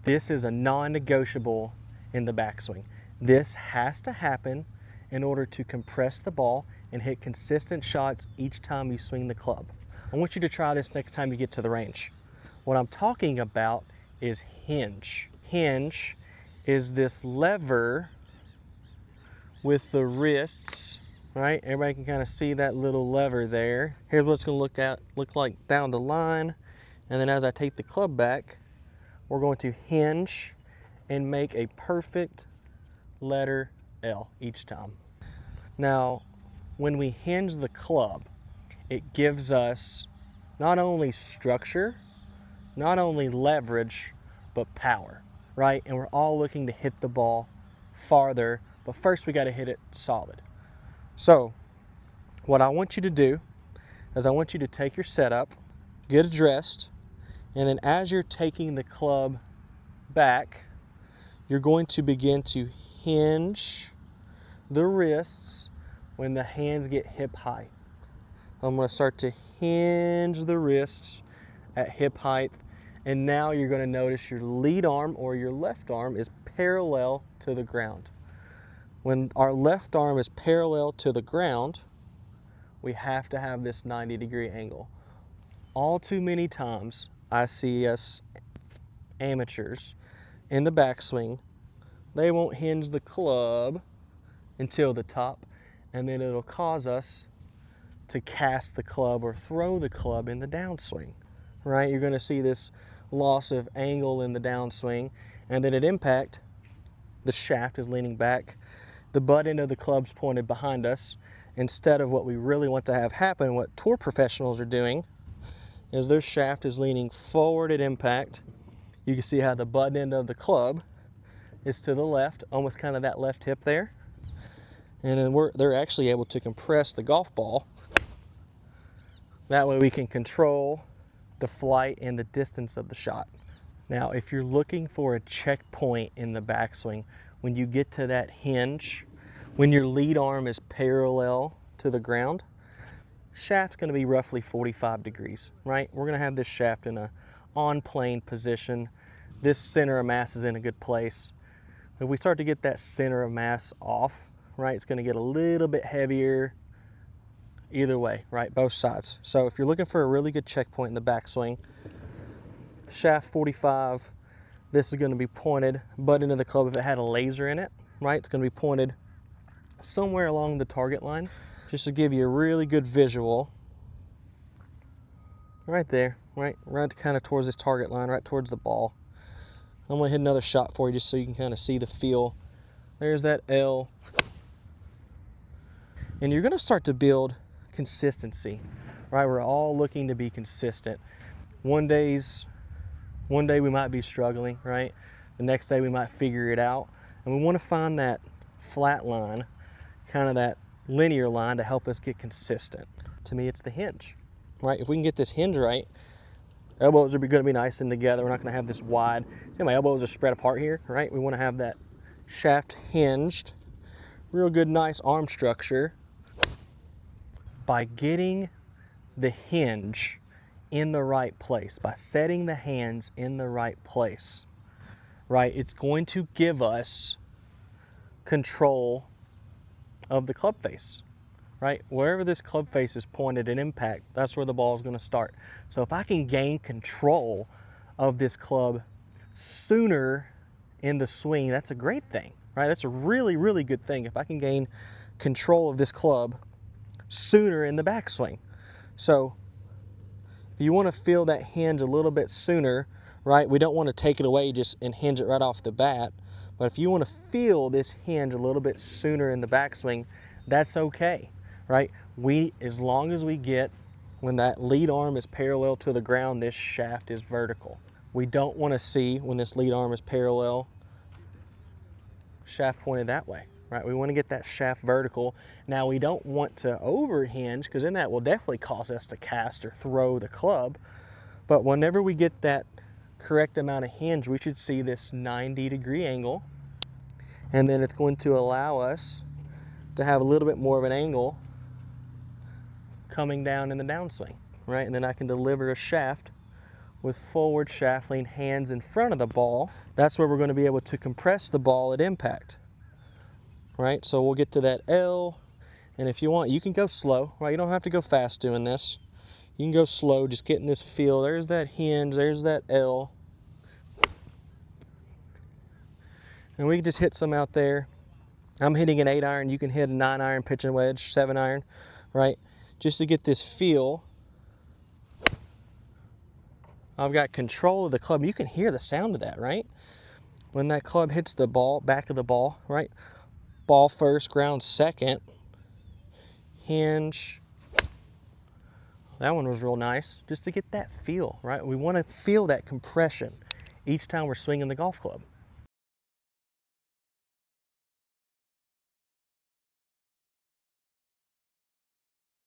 This is a non-negotiable in the backswing. This has to happen in order to compress the ball and hit consistent shots each time you swing the club. I want you to try this next time you get to the range. What I'm talking about is hinge. Hinge is this lever with the wrists, right? Everybody can kind of see that little lever there. Here's what it's going to look like down the line. And then as I take the club back, we're going to hinge and make a perfect letter L each time. Now, when we hinge the club, it gives us not only structure, not only leverage, but power, right? And we're all looking to hit the ball farther, but first we got to hit it solid. So what I want you to do is I want you to take your setup, get addressed, and then as you're taking the club back, you're going to begin to hinge the wrists when the hands get hip high. I'm going to start to hinge the wrists at hip height, and now you're going to notice your lead arm or your left arm is parallel to the ground. When our left arm is parallel to the ground, we have to have this 90-degree angle. All too many times I see us amateurs in the backswing, they won't hinge the club until the top, and then it'll cause us to cast the club or throw the club in the downswing, right? You're going to see this loss of angle in the downswing, and then at impact, the shaft is leaning back, the butt end of the club's pointed behind us, instead of what we really want to have happen. What tour professionals are doing is their shaft is leaning forward at impact. You can see how the butt end of the club is to the left, almost kind of that left hip there. And then they're actually able to compress the golf ball. That way we can control the flight and the distance of the shot. Now, if you're looking for a checkpoint in the backswing, when you get to that hinge, when your lead arm is parallel to the ground, shaft's going to be roughly 45 degrees, right? We're going to have this shaft in a on-plane position. This center of mass is in a good place. If we start to get that center of mass off, right, it's going to get a little bit heavier either way, right, both sides. So if you're looking for a really good checkpoint in the backswing, shaft 45, this is going to be pointed butt into the club. If it had a laser in it, right, it's going to be pointed somewhere along the target line, just to give you a really good visual. Right there, right kind of towards this target line, right towards the ball. I'm going to hit another shot for you just so you can kind of see the feel. There's that L. And you're going to start to build consistency, right? We're all looking to be consistent. One day we might be struggling, right? The next day we might figure it out. And we want to find that flat line, kind of that linear line to help us get consistent. To me, it's the hinge, right? If we can get this hinge right, elbows are going to be nice and together. We're not going to have this wide. See, my elbows are spread apart here, right? We want to have that shaft hinged, real good, nice arm structure. By getting the hinge in the right place, by setting the hands in the right place, right, it's going to give us control of the club face, right? Wherever this club face is pointed at impact, that's where the ball is going to start. So if I can gain control of this club sooner in the swing, that's a great thing, right? That's a really, really good thing if I can gain control of this club sooner in the backswing. So if you want to feel that hinge a little bit sooner, right, we don't want to take it away just and hinge it right off the bat. But if you want to feel this hinge a little bit sooner in the backswing, that's okay, right? As long as we get, when that lead arm is parallel to the ground, this shaft is vertical. We don't want to see, when this lead arm is parallel, shaft pointed that way, right? We want to get that shaft vertical. Now, we don't want to over hinge, because then that will definitely cause us to cast or throw the club. But whenever we get that correct amount of hinge, we should see this 90-degree angle, and then it's going to allow us to have a little bit more of an angle coming down in the downswing, right? And then I can deliver a shaft with forward shaft lean, hands in front of the ball. That's where we're going to be able to compress the ball at impact, right? So we'll get to that L, and if you want, you can go slow, right? You don't have to go fast doing this. You can go slow, just getting this feel. There's that hinge, there's that L. And we can just hit some out there. I'm hitting an 8-iron, you can hit a 9-iron pitching wedge, 7-iron, right? Just to get this feel. I've got control of the club. You can hear the sound of that, right? When that club hits the ball, back of the ball, right? Ball first, ground second. Hinge. That one was real nice, just to get that feel, right? We want to feel that compression each time we're swinging the golf club.